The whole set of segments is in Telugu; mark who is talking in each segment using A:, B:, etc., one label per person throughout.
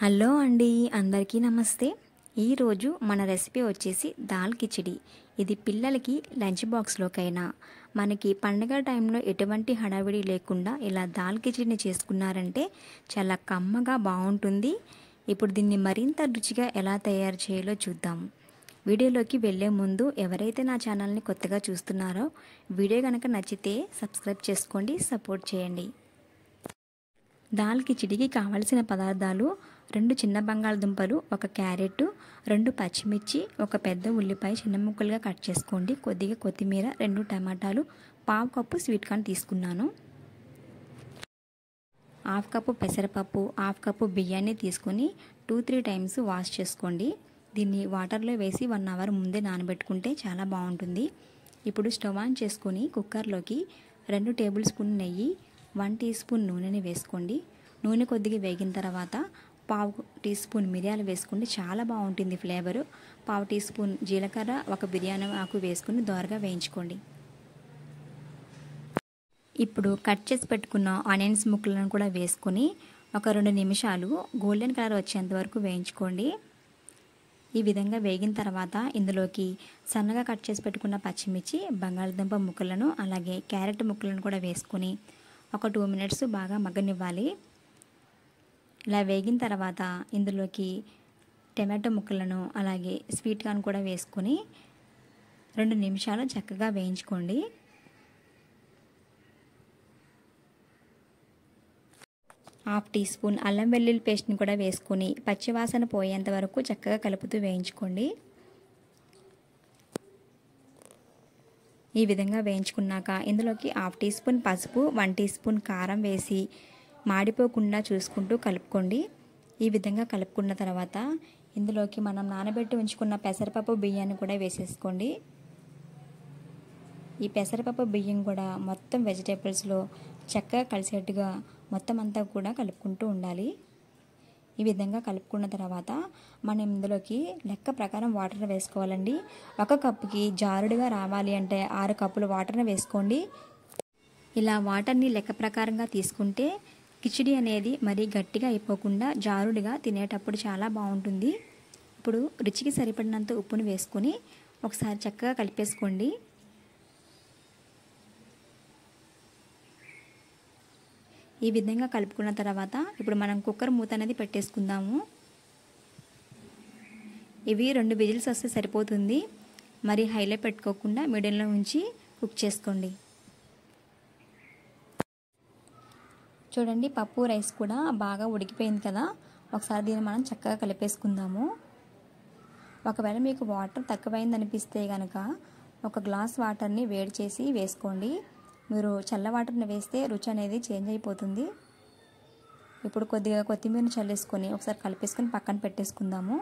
A: హలో అండి, అందరికీ నమస్తే. ఈరోజు మన రెసిపీ వచ్చేసి దాల్ కిచిడి. ఇది పిల్లలకి లంచ్ బాక్స్లోకైనా మనకి పండగ టైంలో ఎటువంటి హడావిడి లేకుండా ఇలా దాల్ కిచిడిని చేసుకున్నారంటే చాలా కమ్మగా బాగుంటుంది. ఇప్పుడు దీన్ని మరింత రుచిగా ఎలా తయారు చేయాలో చూద్దాం. వీడియోలోకి వెళ్ళే ముందు ఎవరైతే నా ఛానల్ని కొత్తగా చూస్తున్నారో వీడియో కనుక నచ్చితే సబ్స్క్రైబ్ చేసుకోండి, సపోర్ట్ చేయండి. దాల్ కిచిడికి కావలసిన పదార్థాలు: 2 చిన్న బంగాళదుంపలు, 1 క్యారెట్, 2 పచ్చిమిర్చి, 1 పెద్ద ఉల్లిపాయ చిన్న ముక్కలుగా కట్ చేసుకోండి, కొద్దిగా కొత్తిమీర, 2 టమాటాలు, 1/2 కప్పు స్వీట్ కార్న్ తీసుకున్నాను, 1/2 కప్పు పెసరపప్పు, 1/2 కప్పు బియ్యాన్ని తీసుకొని 2-3 టైమ్స్ వాష్ చేసుకోండి. దీన్ని వాటర్లో వేసి 1 అవర్ ముందే నానబెట్టుకుంటే చాలా బాగుంటుంది. ఇప్పుడు స్టవ్ ఆన్ చేసుకొని కుక్కర్లోకి 2 టేబుల్ స్పూన్ నెయ్యి, 1 టీ స్పూన్ నూనెని వేసుకోండి. నూనె కొద్దిగా వేగిన తర్వాత 1/2 టీ స్పూన్ మిరియాలు వేసుకోండి, చాలా బాగుంటుంది ఫ్లేవరు. 1/2 టీ స్పూన్ జీలకర్ర, 1 బిర్యానీ ఆకు వేసుకుని దోరగా వేయించుకోండి. ఇప్పుడు కట్ చేసి పెట్టుకున్న ఆనియన్స్ ముక్కలను కూడా వేసుకొని ఒక 2 నిమిషాలు గోల్డెన్ కలర్ వచ్చేంత వరకు వేయించుకోండి. ఈ విధంగా వేగిన తర్వాత ఇందులోకి సన్నగా కట్ చేసి పెట్టుకున్న పచ్చిమిర్చి, బంగాళదుంప ముక్కలను అలాగే క్యారెట్ ముక్కలను కూడా వేసుకొని ఒక 2 మినిట్స్ బాగా మగ్గనివ్వాలి. ఇలా వేగిన తర్వాత ఇందులోకి టమాటో ముక్కలను అలాగే స్వీట్ కార్న్ కూడా వేసుకొని 2 నిమిషాలు చక్కగా వేయించుకోండి. హాఫ్ టీ స్పూన్ అల్లం వెల్లుల్లి పేస్ట్ని కూడా వేసుకొని పచ్చివాసన పోయేంత వరకు చక్కగా కలుపుతూ వేయించుకోండి. ఈ విధంగా వేయించుకున్నాక ఇందులోకి హాఫ్ టీ స్పూన్ పసుపు, 1 టీ స్పూన్ కారం వేసి మాడిపోకుండా చూసుకుంటూ కలుపుకోండి. ఈ విధంగా కలుపుకున్న తర్వాత ఇందులోకి మనం నానబెట్టి ఉంచుకున్న పెసరపప్పు బియ్యాన్ని కూడా వేసేసుకోండి. ఈ పెసరపప్పు బియ్యం కూడా మొత్తం వెజిటేబుల్స్లో చక్కగా కలిసేట్టుగా మొత్తం అంతా కూడా కలుపుకుంటూ ఉండాలి. ఈ విధంగా కలుపుకున్న తర్వాత మనం ఇందులోకి లెక్క ప్రకారం వాటర్ వేసుకోవాలండి. 1 కప్పుకి జారుడుగా రావాలి అంటే 6 కప్పులు వాటర్ని వేసుకోండి. ఇలా వాటర్ని లెక్క ప్రకారంగా తీసుకుంటే కిచిడి అనేది మరీ గట్టిగా అయిపోకుండా జారుడుగా తినేటప్పుడు చాలా బాగుంటుంది. ఇప్పుడు రుచికి సరిపడినంత ఉప్పును వేసుకొని ఒకసారి చక్కగా కలిపేసుకోండి. ఈ విధంగా కలుపుకున్న తర్వాత ఇప్పుడు మనం కుక్కర్ మూత అనేది పెట్టేసుకుందాము. ఇవి 2 విజిల్స్ వస్తే సరిపోతుంది. మరి హైలో పెట్టుకోకుండా మీడియంలో ఉంచి కుక్ చేసుకోండి. చూడండి, పప్పు రైస్ కూడా బాగా ఉడికిపోయింది కదా. ఒకసారి దీన్ని మనం చక్కగా కలిపేసుకుందాము. ఒకవేళ మీకు వాటర్ తక్కువైంది అనిపిస్తే కనుక 1 గ్లాస్ వాటర్ని వేడి చేసి వేసుకోండి. మీరు చల్ల వాటర్ని వేస్తే రుచి అనేది చేంజ్ అయిపోతుంది. ఇప్పుడు కొద్దిగా కొత్తిమీరని చల్లేసుకొని ఒకసారి కలిపేసుకొని పక్కన పెట్టేసుకుందాము.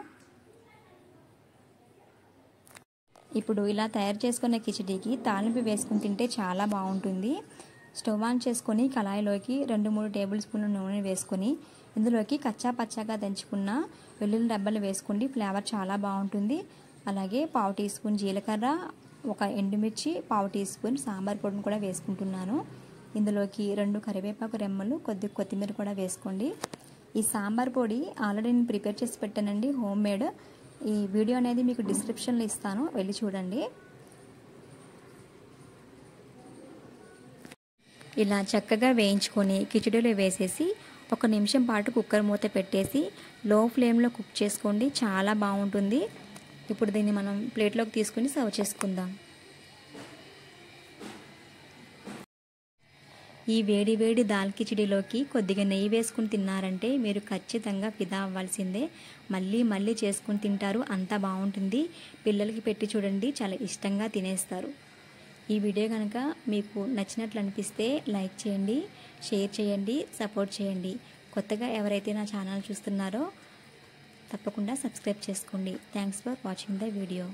A: ఇప్పుడు ఇలా తయారు చేసుకున్న కిచిడీకి తాలింపు వేసుకుని తింటే చాలా బాగుంటుంది. స్టవ్ ఆన్ చేసుకొని కళాయిలోకి 2-3 టేబుల్ స్పూన్ల నూనె వేసుకొని ఇందులోకి కచ్చా పచ్చాగా దంచుకున్న వెల్లుల్లి డబ్బాలు వేసుకోండి, ఫ్లేవర్ చాలా బాగుంటుంది. అలాగే 1/2 టీ స్పూన్ జీలకర్ర, 1 ఎండుమిర్చి, 1/2 టీ స్పూన్ సాంబార్ పొడిని కూడా వేసుకుంటున్నాను. ఇందులోకి 2 కరివేపాకు రెమ్మలు, కొద్దిగా కొత్తిమీర కూడా వేసుకోండి. ఈ సాంబార్ పొడి ఆల్రెడీ నేను ప్రిపేర్ చేసి పెట్టానండి, హోమ్ మేడ్. ఈ వీడియో అనేది మీకు డిస్క్రిప్షన్లో ఇస్తాను, వెళ్ళి చూడండి. ఇలా చక్కగా వేయించుకొని కిచిడీలో వేసేసి 1 నిమిషం పాటు కుక్కర్ మూత పెట్టేసి లో ఫ్లేమ్లో కుక్ చేసుకోండి, చాలా బాగుంటుంది. ఇప్పుడు దీన్ని మనం ప్లేట్లోకి తీసుకుని సర్వ్ చేసుకుందాం. ఈ వేడి వేడి దాల్ కిచిడిలోకి కొద్దిగా నెయ్యి వేసుకుని తిన్నారంటే మీరు ఖచ్చితంగా ఫిదా అవ్వాల్సిందే. మళ్ళీ మళ్ళీ చేసుకుని తింటారు, అంత బాగుంటుంది. పిల్లలకి పెట్టి చూడండి, చాలా ఇష్టంగా తినేస్తారు. ఈ వీడియో కనుక మీకు నచ్చినట్లు అనిపిస్తే లైక్ చేయండి, షేర్ చేయండి, సపోర్ట్ చేయండి. కొత్తగా ఎవరైతే నా ఛానల్ చూస్తున్నారో తప్పకుండా సబ్స్క్రైబ్ చేసుకోండి. Thanks for watching the video.